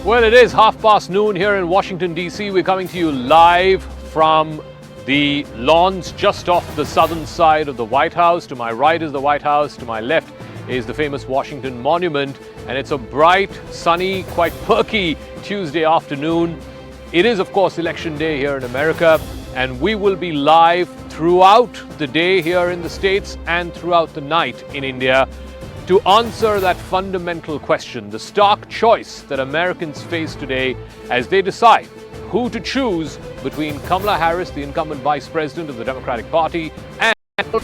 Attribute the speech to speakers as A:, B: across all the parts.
A: Well, it is 12:30 here in Washington, D.C. We're coming to you live from the lawns just off the southern side of the White House. To my right is the White House. To my left is the famous Washington Monument. And it's a bright, sunny, quite perky Tuesday afternoon. It is, of course, Election Day here in America. And we will be live throughout the day here in the States and throughout the night in India to answer that fundamental question, the stark choice that Americans face today as they decide who to choose between Kamala Harris, the incumbent vice president of the Democratic Party, and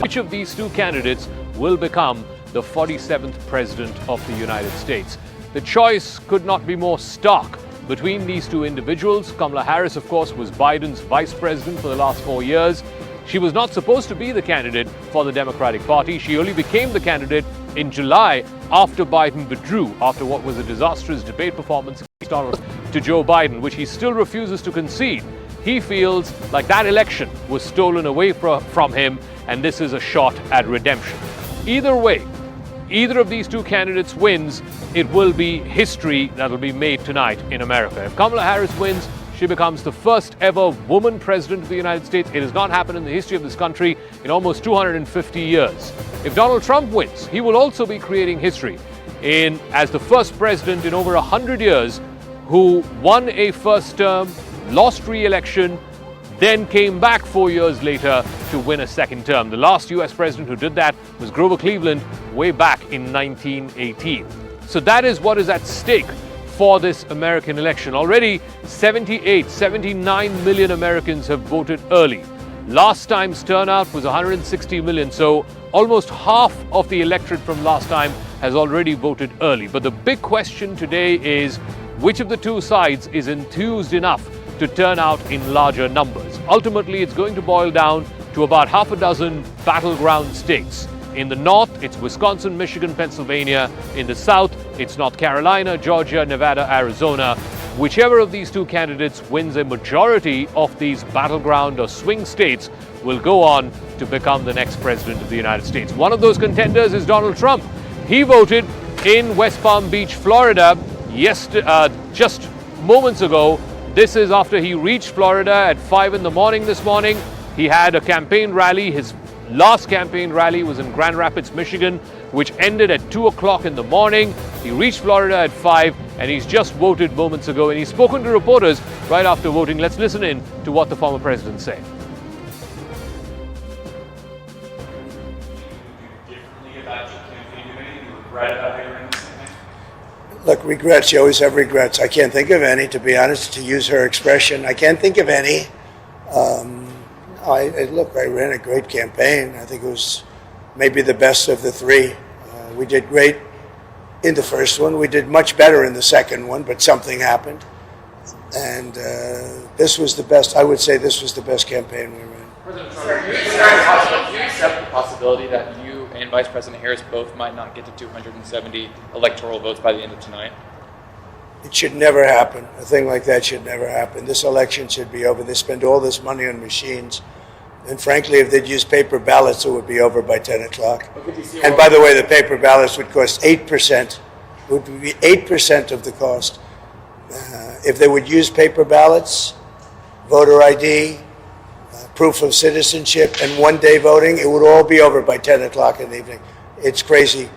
A: which of these two candidates will become the 47th president of the United States. The choice could not be more stark between these two individuals. Kamala Harris, of course, was Biden's vice president for the last 4 years. She was not supposed to be the candidate for the Democratic Party. She only became the candidate in July after Biden withdrew, after what was a disastrous debate performance to Joe Biden, which he still refuses to concede. He feels like that election was stolen away from him, and this is a shot at redemption. Either way, either of these two candidates wins, it will be history that will be made tonight in America. If Kamala Harris wins, she becomes the first ever woman president of the United States. It has not happened in the history of this country in almost 250 years. If Donald Trump wins, he will also be creating history as the first president in over 100 years who won a first term, lost re-election, then came back 4 years later to win a second term. The last US president who did that was Grover Cleveland way back in 1918. So that is what is at stake for this American election. Already 79 million Americans have voted early. Last time's turnout was 160 million, so almost half of the electorate from last time has already voted early. But the big question today is which of the two sides is enthused enough to turn out in larger numbers. Ultimately, it's going to boil down to about half a dozen battleground states. In the north, it's Wisconsin, Michigan, Pennsylvania. In the south, it's North Carolina, Georgia, Nevada, Arizona. Whichever of these two candidates wins a majority of these battleground or swing states will go on to become the next president of the United States. One of those contenders is Donald Trump. He voted in West Palm Beach, Florida, just moments ago. This is after he reached Florida at 5 in the morning this morning. He had a campaign rally. His last campaign rally was in Grand Rapids, Michigan, which ended at 2 o'clock in the morning. He reached Florida at 5, and he's just voted moments ago, and he's spoken to reporters right after voting. Let's listen in to what the former president said.
B: Differently about your campaign today? You regret about how you ran this campaign?
C: Look, regrets, you always have regrets. I can't think of any, to be honest, to use her expression. I can't think of any. I ran a great campaign. I think it was maybe the best of the three. We did great in the first one. We did much better in the second one, but something happened. And this was the best. I would say this was the best campaign we ran.
D: President Trump, do you accept the possibility that you and Vice President Harris both might not get to 270 electoral votes by the end of tonight?
C: It should never happen. A thing like that should never happen. This election should be over. They spend all this money on machines. And frankly, if they'd use paper ballots, it would be over by 10 o'clock. And by the way, the paper ballots would cost 8%. It would be 8% of the cost. If they would use paper ballots, voter ID, proof of citizenship, and one-day voting, it would all be over by 10 o'clock in the evening. It's crazy.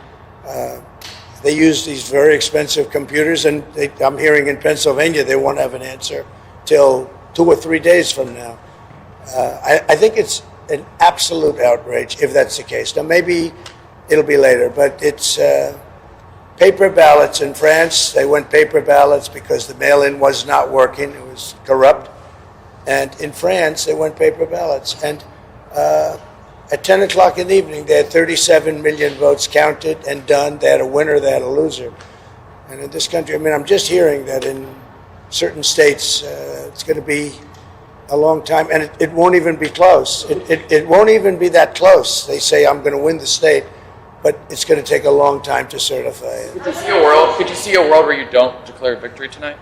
C: They use these very expensive computers, and I'm hearing in Pennsylvania they won't have an answer till 2 or 3 days from now. I think it's an absolute outrage if that's the case. Now, maybe it'll be later, but it's paper ballots in France. They went paper ballots because the mail-in was not working. It was corrupt. And in France, they went paper ballots. And at 10 o'clock in the evening, they had 37 million votes counted and done. They had a winner, they had a loser. And in this country, I mean, I'm just hearing that in certain states, it's going to be a long time, and it won't even be close. It won't even be that close. They say, I'm going to win the state, but it's going to take a long time to certify it.
D: Could you see a world where you don't declare victory tonight?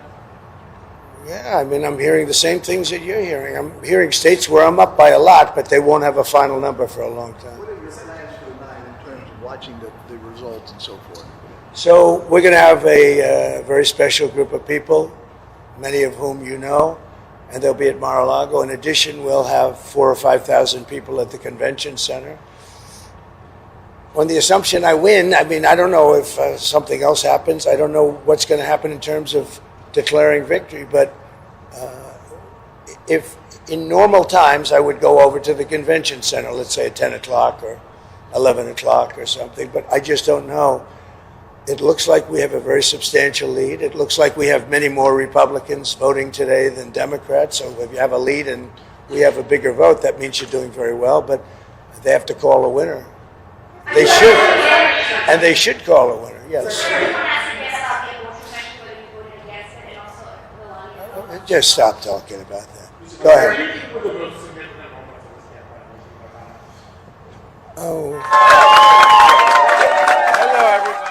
C: Yeah, I mean, I'm hearing the same things that you're hearing. I'm hearing states where I'm up by a lot, but they won't have a final number for a long time.
E: What are your plans for the night in terms of watching the results and so forth?
C: So we're going to have a very special group of people, many of whom you know, and they'll be at Mar-a-Lago. In addition, we'll have 4,000 or 5,000 people at the convention center. On the assumption I win, I mean, I don't know if something else happens. I don't know what's going to happen in terms of declaring victory, but if in normal times I would go over to the convention center, let's say at 10 o'clock or 11 o'clock or something, but I just don't know. It looks like we have a very substantial lead. It looks like we have many more Republicans voting today than Democrats. So if you have a lead and we have a bigger vote, that means you're doing very well. But they have to call a winner. They should. And they should call a winner, yes. Just stop talking about that. Go ahead. Oh. Hello, everybody.